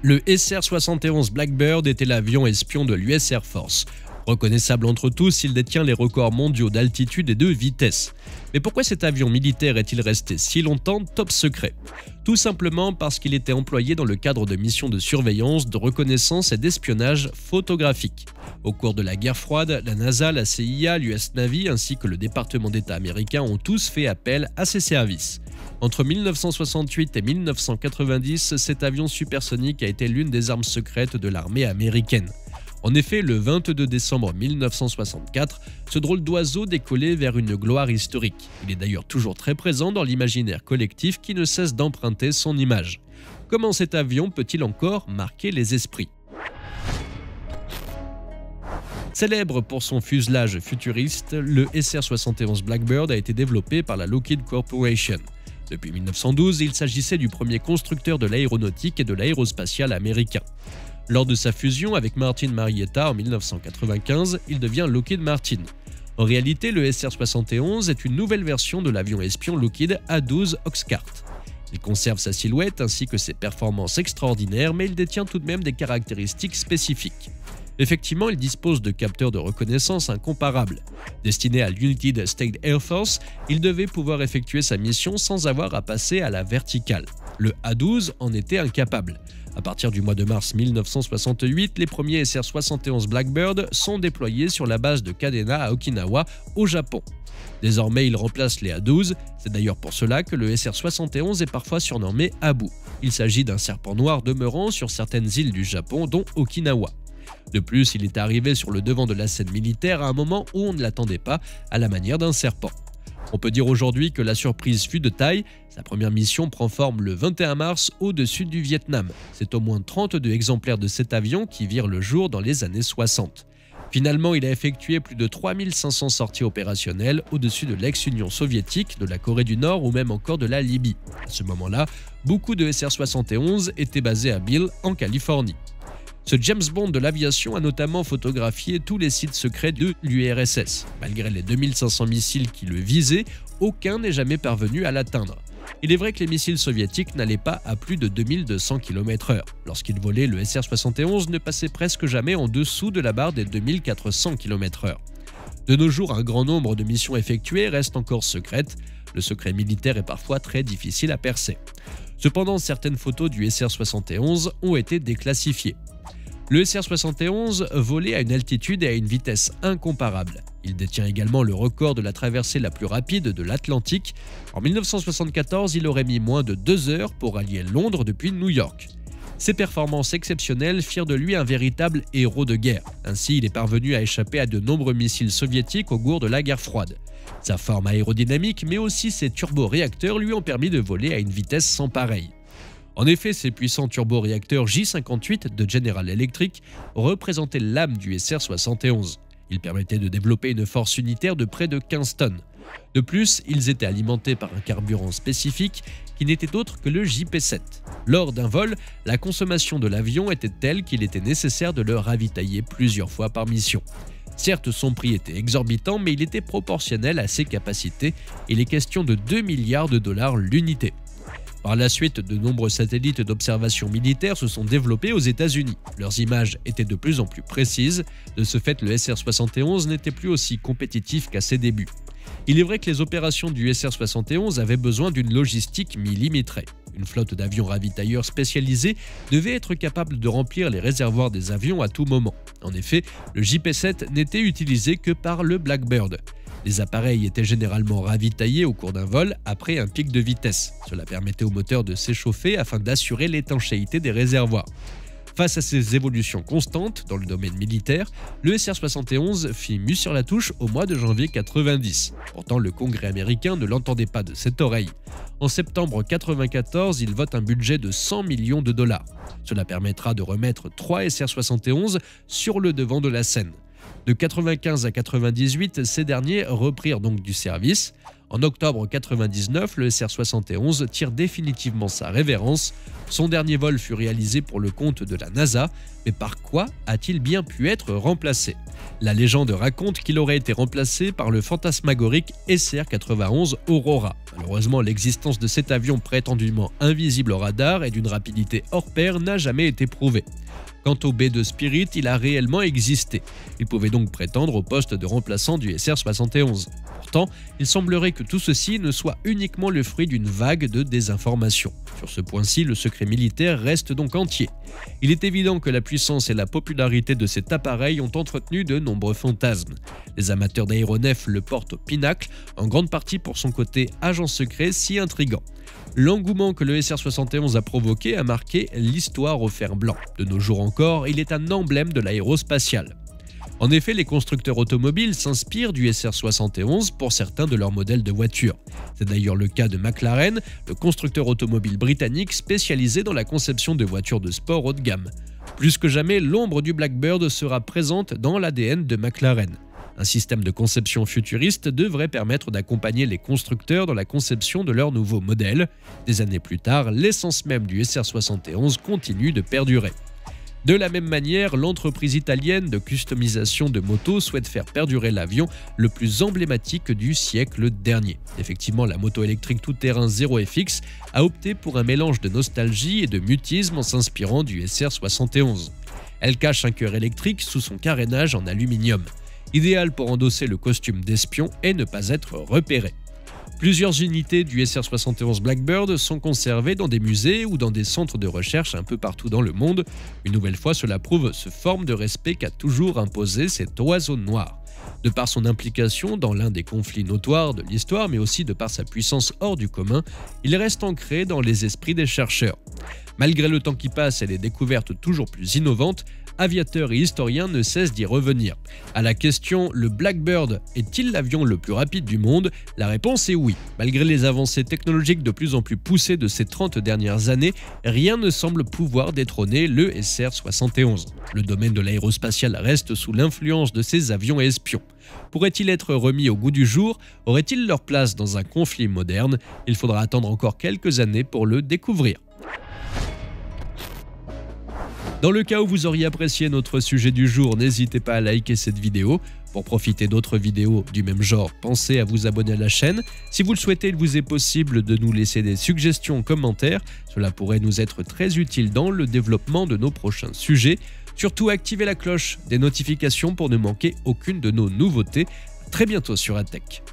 Le SR-71 Blackbird était l'avion espion de l'US Air Force. Reconnaissable entre tous, il détient les records mondiaux d'altitude et de vitesse. Mais pourquoi cet avion militaire est-il resté si longtemps top secret? Tout simplement parce qu'il était employé dans le cadre de missions de surveillance, de reconnaissance et d'espionnage photographique. Au cours de la guerre froide, la NASA, la CIA, l'US Navy ainsi que le département d'État américain ont tous fait appel à ces services. Entre 1968 et 1990, cet avion supersonique a été l'une des armes secrètes de l'armée américaine. En effet, le 22 décembre 1964, ce drôle d'oiseau décollait vers une gloire historique. Il est d'ailleurs toujours très présent dans l'imaginaire collectif qui ne cesse d'emprunter son image. Comment cet avion peut-il encore marquer les esprits? Célèbre pour son fuselage futuriste, le SR-71 Blackbird a été développé par la Lockheed Corporation. Depuis 1912, il s'agissait du premier constructeur de l'aéronautique et de l'aérospatial américain. Lors de sa fusion avec Martin Marietta en 1995, il devient Lockheed Martin. En réalité, le SR-71 est une nouvelle version de l'avion espion Lockheed A-12 Oxcart. Il conserve sa silhouette ainsi que ses performances extraordinaires, mais il détient tout de même des caractéristiques spécifiques. Effectivement, il dispose de capteurs de reconnaissance incomparables. Destiné à l'United States Air Force, il devait pouvoir effectuer sa mission sans avoir à passer à la verticale. Le A-12 en était incapable. À partir du mois de mars 1968, les premiers SR-71 Blackbird sont déployés sur la base de Kadena à Okinawa, au Japon. Désormais, il remplace les A-12, c'est d'ailleurs pour cela que le SR-71 est parfois surnommé Abu. Il s'agit d'un serpent noir demeurant sur certaines îles du Japon, dont Okinawa. De plus, il est arrivé sur le devant de la scène militaire à un moment où on ne l'attendait pas, à la manière d'un serpent. On peut dire aujourd'hui que la surprise fut de taille. Sa première mission prend forme le 21 mars au-dessus du Vietnam. C'est au moins 32 exemplaires de cet avion qui virent le jour dans les années 60. Finalement, il a effectué plus de 3500 sorties opérationnelles au-dessus de l'ex-Union soviétique, de la Corée du Nord ou même encore de la Libye. À ce moment-là, beaucoup de SR-71 étaient basés à Beale, en Californie. Ce James Bond de l'aviation a notamment photographié tous les sites secrets de l'URSS. Malgré les 2500 missiles qui le visaient, aucun n'est jamais parvenu à l'atteindre. Il est vrai que les missiles soviétiques n'allaient pas à plus de 2200 km/h. Lorsqu'ils volaient, le SR-71 ne passait presque jamais en dessous de la barre des 2400 km/h. De nos jours, un grand nombre de missions effectuées restent encore secrètes. Le secret militaire est parfois très difficile à percer. Cependant, certaines photos du SR-71 ont été déclassifiées. Le SR-71 volait à une altitude et à une vitesse incomparables. Il détient également le record de la traversée la plus rapide de l'Atlantique. En 1974, il aurait mis moins de 2 heures pour rallier Londres depuis New York. Ses performances exceptionnelles firent de lui un véritable héros de guerre. Ainsi, il est parvenu à échapper à de nombreux missiles soviétiques au cours de la guerre froide. Sa forme aérodynamique, mais aussi ses turboréacteurs lui ont permis de voler à une vitesse sans pareille. En effet, ces puissants turboréacteurs J-58 de General Electric représentaient l'âme du SR-71. Ils permettaient de développer une force unitaire de près de 15 tonnes. De plus, ils étaient alimentés par un carburant spécifique qui n'était autre que le JP-7. Lors d'un vol, la consommation de l'avion était telle qu'il était nécessaire de le ravitailler plusieurs fois par mission. Certes, son prix était exorbitant, mais il était proportionnel à ses capacités. Il est question de 2 milliards de dollars l'unité. Par la suite, de nombreux satellites d'observation militaire se sont développés aux États-Unis. Leurs images étaient de plus en plus précises. De ce fait, le SR-71 n'était plus aussi compétitif qu'à ses débuts. Il est vrai que les opérations du SR-71 avaient besoin d'une logistique millimétrée. Une flotte d'avions ravitailleurs spécialisés devait être capable de remplir les réservoirs des avions à tout moment. En effet, le JP-7 n'était utilisé que par le Blackbird. Les appareils étaient généralement ravitaillés au cours d'un vol après un pic de vitesse. Cela permettait au moteur de s'échauffer afin d'assurer l'étanchéité des réservoirs. Face à ces évolutions constantes dans le domaine militaire, le SR-71 fit mue sur la touche au mois de janvier 90. Pourtant, le Congrès américain ne l'entendait pas de cette oreille. En septembre 94, il vote un budget de 100 millions de dollars. Cela permettra de remettre 3 SR-71 sur le devant de la scène. De 95 à 98, ces derniers reprirent donc du service. En octobre 99, le SR-71 tire définitivement sa révérence. Son dernier vol fut réalisé pour le compte de la NASA, mais par quoi a-t-il bien pu être remplacé? La légende raconte qu'il aurait été remplacé par le fantasmagorique SR-91 Aurora. Malheureusement, l'existence de cet avion prétendument invisible au radar et d'une rapidité hors pair n'a jamais été prouvée. Quant au B-2 Spirit, il a réellement existé. Il pouvait donc prétendre au poste de remplaçant du SR-71. Pourtant, il semblerait que tout ceci ne soit uniquement le fruit d'une vague de désinformation. Sur ce point-ci, le secret militaire reste donc entier. Il est évident que la puissance et la popularité de cet appareil ont entretenu de nombreux fantasmes. Les amateurs d'aéronefs le portent au pinacle, en grande partie pour son côté agent secret si intrigant. L'engouement que le SR-71 a provoqué a marqué l'histoire au fer blanc. De nos jours encore, il est un emblème de l'aérospatiale. En effet, les constructeurs automobiles s'inspirent du SR-71 pour certains de leurs modèles de voitures. C'est d'ailleurs le cas de McLaren, le constructeur automobile britannique spécialisé dans la conception de voitures de sport haut de gamme. Plus que jamais, l'ombre du Blackbird sera présente dans l'ADN de McLaren. Un système de conception futuriste devrait permettre d'accompagner les constructeurs dans la conception de leurs nouveaux modèles. Des années plus tard, l'essence même du SR-71 continue de perdurer. De la même manière, l'entreprise italienne de customisation de motos souhaite faire perdurer l'avion le plus emblématique du siècle dernier. Effectivement, la moto électrique tout-terrain 0FX a opté pour un mélange de nostalgie et de mutisme en s'inspirant du SR-71. Elle cache un cœur électrique sous son carénage en aluminium. Idéal pour endosser le costume d'espion et ne pas être repéré. Plusieurs unités du SR-71 Blackbird sont conservées dans des musées ou dans des centres de recherche un peu partout dans le monde. Une nouvelle fois, cela prouve ce forme de respect qu'a toujours imposé cet oiseau noir. De par son implication dans l'un des conflits notoires de l'histoire, mais aussi de par sa puissance hors du commun, il reste ancré dans les esprits des chercheurs. Malgré le temps qui passe et les découvertes toujours plus innovantes, aviateurs et historiens ne cessent d'y revenir. À la question « Le Blackbird est-il l'avion le plus rapide du monde ?», la réponse est oui. Malgré les avancées technologiques de plus en plus poussées de ces 30 dernières années, rien ne semble pouvoir détrôner le SR-71. Le domaine de l'aérospatial reste sous l'influence de ces avions espions. Pourraient-ils être remis au goût du jour? Auraient-ils leur place dans un conflit moderne? Il faudra attendre encore quelques années pour le découvrir. Dans le cas où vous auriez apprécié notre sujet du jour, n'hésitez pas à liker cette vidéo. Pour profiter d'autres vidéos du même genre, pensez à vous abonner à la chaîne. Si vous le souhaitez, il vous est possible de nous laisser des suggestions en commentaire. Cela pourrait nous être très utile dans le développement de nos prochains sujets. Surtout, activez la cloche des notifications pour ne manquer aucune de nos nouveautés. À très bientôt sur AdTech.